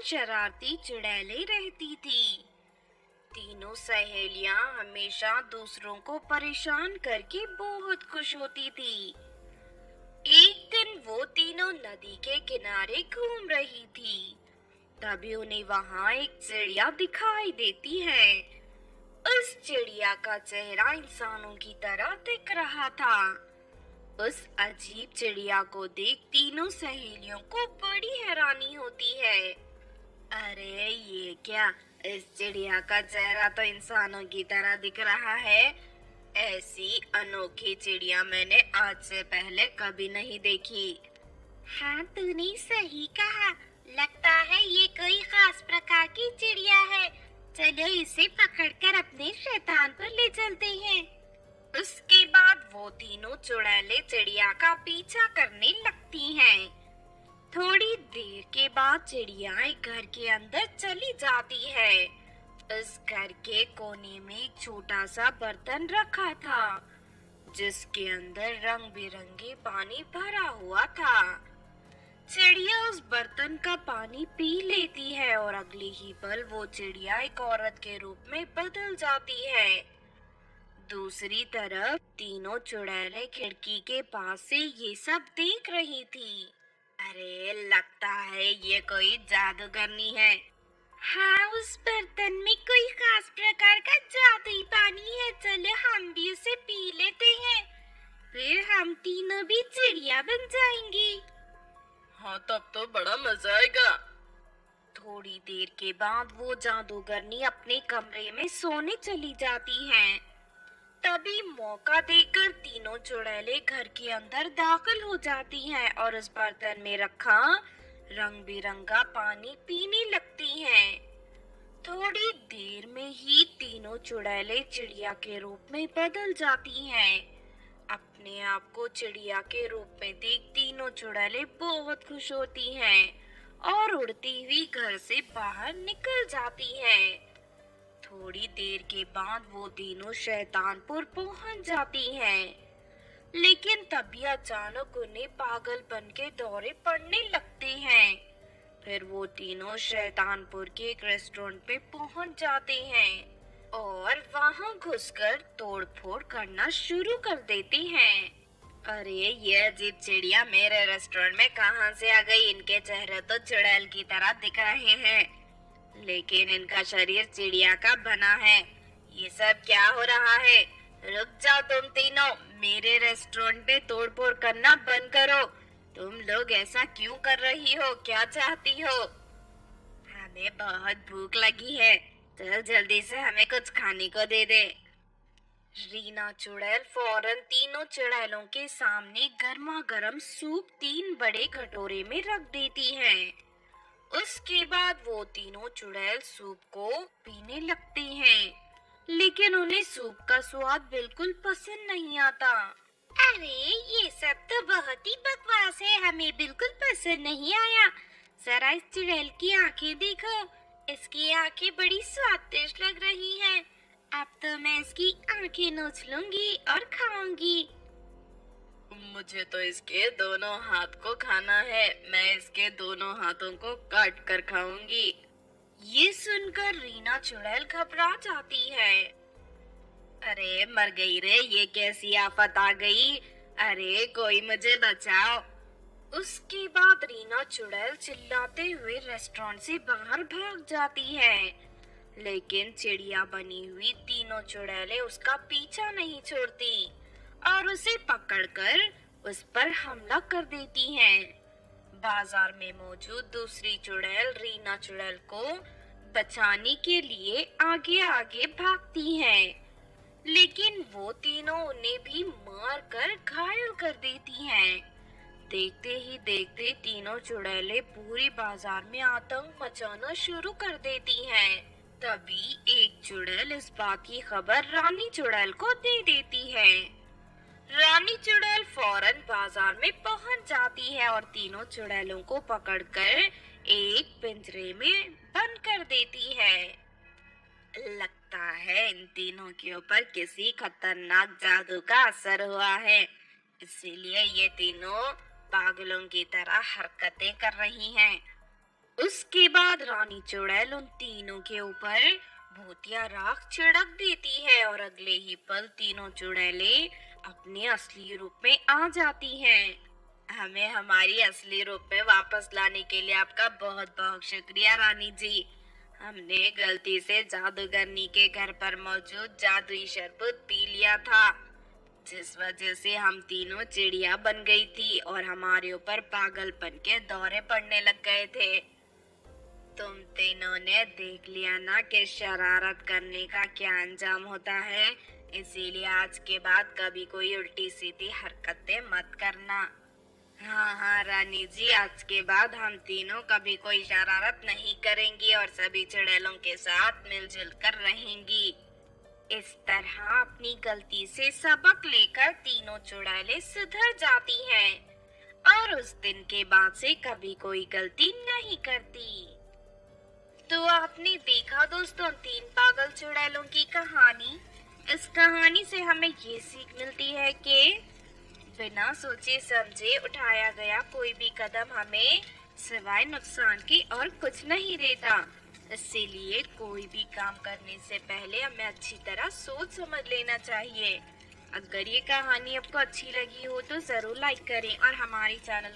शरारती चुड़ैलें रहती थी। तीनों सहेलियां हमेशा दूसरों को परेशान करके बहुत खुश होती थी। एक दिन वो तीनों नदी के किनारे घूम रही थी। तभी उन्हें वहां एक चिड़िया दिखाई देती है। उस चिड़िया का चेहरा इंसानों की तरह दिख रहा था। उस अजीब चिड़िया को देख तीनों सहेलियों को बड़ी हैरानी होती है। अरे ये क्या, इस चिड़िया का चेहरा तो इंसानों की तरह दिख रहा है। ऐसी अनोखी चिड़िया मैंने आज से पहले कभी नहीं देखी। हाँ, तूने सही कहा। लगता है ये कोई खास प्रकार की चिड़िया है। चलो इसे पकड़कर अपने शैतान पर ले चलते हैं। उसके बाद वो तीनों चुड़ैलें चिड़िया का पीछा करने लगती हैं। थोड़ी देर के बाद चिड़िया एक घर के अंदर चली जाती है। उस घर के कोने में एक छोटा सा बर्तन रखा था, जिसके अंदर रंग बिरंगे पानी भरा हुआ था। चिड़िया उस बर्तन का पानी पी लेती है और अगले ही पल वो चिड़िया एक औरत के रूप में बदल जाती है। दूसरी तरफ तीनों चुड़ैलें खिड़की के पास से ये सब देख रही थी। अरे लगता है ये कोई जादूगरनी है। हाँ, उस बर्तन में कोई खास प्रकार का जादुई पानी है। चलो हम भी उसे पी लेते हैं, फिर हम तीनों भी चिड़िया बन जाएंगे। हाँ, तब तो बड़ा मजा आएगा। थोड़ी देर के बाद वो जादूगरनी अपने कमरे में सोने चली जाती हैं। तभी मौका देकर तीनों चुड़ैलें घर के अंदर दाखिल हो जाती हैं और उस बर्तन में रखा रंग बिरंगा पानी पीने लगती हैं। थोड़ी देर में ही तीनों चुड़ैलें चिड़िया के रूप में बदल जाती हैं। अपने आप को चिड़िया के रूप में देख तीनों चुड़ैलें बहुत खुश होती हैं और उड़ती हुई घर से बाहर निकल जाती हैं। थोड़ी देर के बाद वो तीनों शैतानपुर पहुंच जाती हैं, लेकिन तभी अचानक उन्हें पागलपन के दौरे पड़ने लगते हैं। फिर वो तीनों शैतानपुर के एक रेस्टोरेंट पे पहुंच जाते हैं और वहां घुसकर तोड़फोड़ करना शुरू कर देते हैं। अरे ये अजीब चिड़िया मेरे रेस्टोरेंट में कहां से आ गई? इनके चेहरे तो चुड़ैल की तरह दिख रहे हैं, लेकिन इनका शरीर चिड़िया का बना है। ये सब क्या हो रहा है? रुक जाओ तुम तीनों, मेरे रेस्टोरेंट पे तोड़फोड़ करना बंद करो। तुम लोग ऐसा क्यों कर रही हो? क्या चाहती हो? हमें बहुत भूख लगी है, चल जल्दी से हमें कुछ खाने को दे दे। रीना चुड़ैल फौरन तीनों चुड़ैलों के सामने गर्मा गर्म सूप 3 बड़े कटोरे में रख देती है। उसके बाद वो तीनों चुड़ैल सूप को पीने लगती हैं, लेकिन उन्हें सूप का स्वाद बिल्कुल पसंद नहीं आता। अरे ये सब तो बहुत ही बकवास है, हमें बिल्कुल पसंद नहीं आया। जरा इस चुड़ैल की आंखें देखो, इसकी आंखें बड़ी स्वादिष्ट लग रही हैं। अब तो मैं इसकी आंखें नोच लूंगी और खाऊंगी। मुझे तो इसके दोनों हाथ को खाना है। मैं इसके दोनों हाथों को काट कर खाऊंगी। ये सुनकर रीना चुड़ैल घबरा जाती है। अरे मर गई रे, ये कैसी आफत आ गई? अरे कोई मुझे बचाओ। उसके बाद रीना चुड़ैल चिल्लाते हुए रेस्टोरेंट से बाहर भाग जाती है, लेकिन चिड़िया बनी हुई तीनों चुड़ैलें उसका पीछा नहीं छोड़ती और उसे पकड़कर उस पर हमला कर देती हैं। बाजार में मौजूद दूसरी चुड़ैल रीना चुड़ैल को बचाने के लिए आगे आगे भागती हैं, लेकिन वो तीनों उन्हें भी मार कर घायल कर देती हैं। देखते ही देखते तीनों चुड़ैलें पूरी बाजार में आतंक मचाना शुरू कर देती हैं। तभी एक चुड़ैल इस बात की खबर रानी चुड़ैल को दे देती है। रानी चुड़ैल फौरन बाजार में पहुंच जाती है और तीनों चुड़ैलों को पकड़कर एक पिंजरे में बंद कर देती है। लगता है इन तीनों के ऊपर किसी खतरनाक जादू का असर हुआ है, इसीलिए ये तीनों पागलों की तरह हरकतें कर रही हैं। उसके बाद रानी चुड़ैल उन तीनों के ऊपर भूतिया राख छिड़क देती है और अगले ही पल तीनों चुड़ैलें अपने असली रूप में आ जाती हैं। हमें हमारी असली रूप में वापस लाने के लिए आपका बहुत बहुत शुक्रिया रानी जी। हमने गलती से जादूगरनी के घर पर मौजूद जादुई शरबत पी लिया था, जिस वजह से हम तीनों चिड़िया बन गई थी और हमारे ऊपर पागलपन के दौरे पड़ने लग गए थे। तुम तीनों ने देख लिया ना कि शरारत करने का क्या अंजाम होता है, इसीलिए आज के बाद कभी कोई उल्टी सीधी हरकतें मत करना। हाँ हाँ रानी जी, आज के बाद हम तीनों कभी कोई शरारत नहीं करेंगी और सभी चुड़ैलों के साथ मिलजुल कर रहेंगी। इस तरह अपनी गलती से सबक लेकर तीनों चुड़ैलें सुधर जाती हैं और उस दिन के बाद से कभी कोई गलती नहीं करती। तो आपने देखा दोस्तों तीन पागल चुड़ैलों की कहानी। इस कहानी से हमें ये सीख मिलती है कि बिना सोचे समझे उठाया गया कोई भी कदम हमें सिवाय नुकसान के और कुछ नहीं देता। इसीलिए कोई भी काम करने से पहले हमें अच्छी तरह सोच समझ लेना चाहिए। अगर ये कहानी आपको अच्छी लगी हो तो जरूर लाइक करें और हमारे चैनल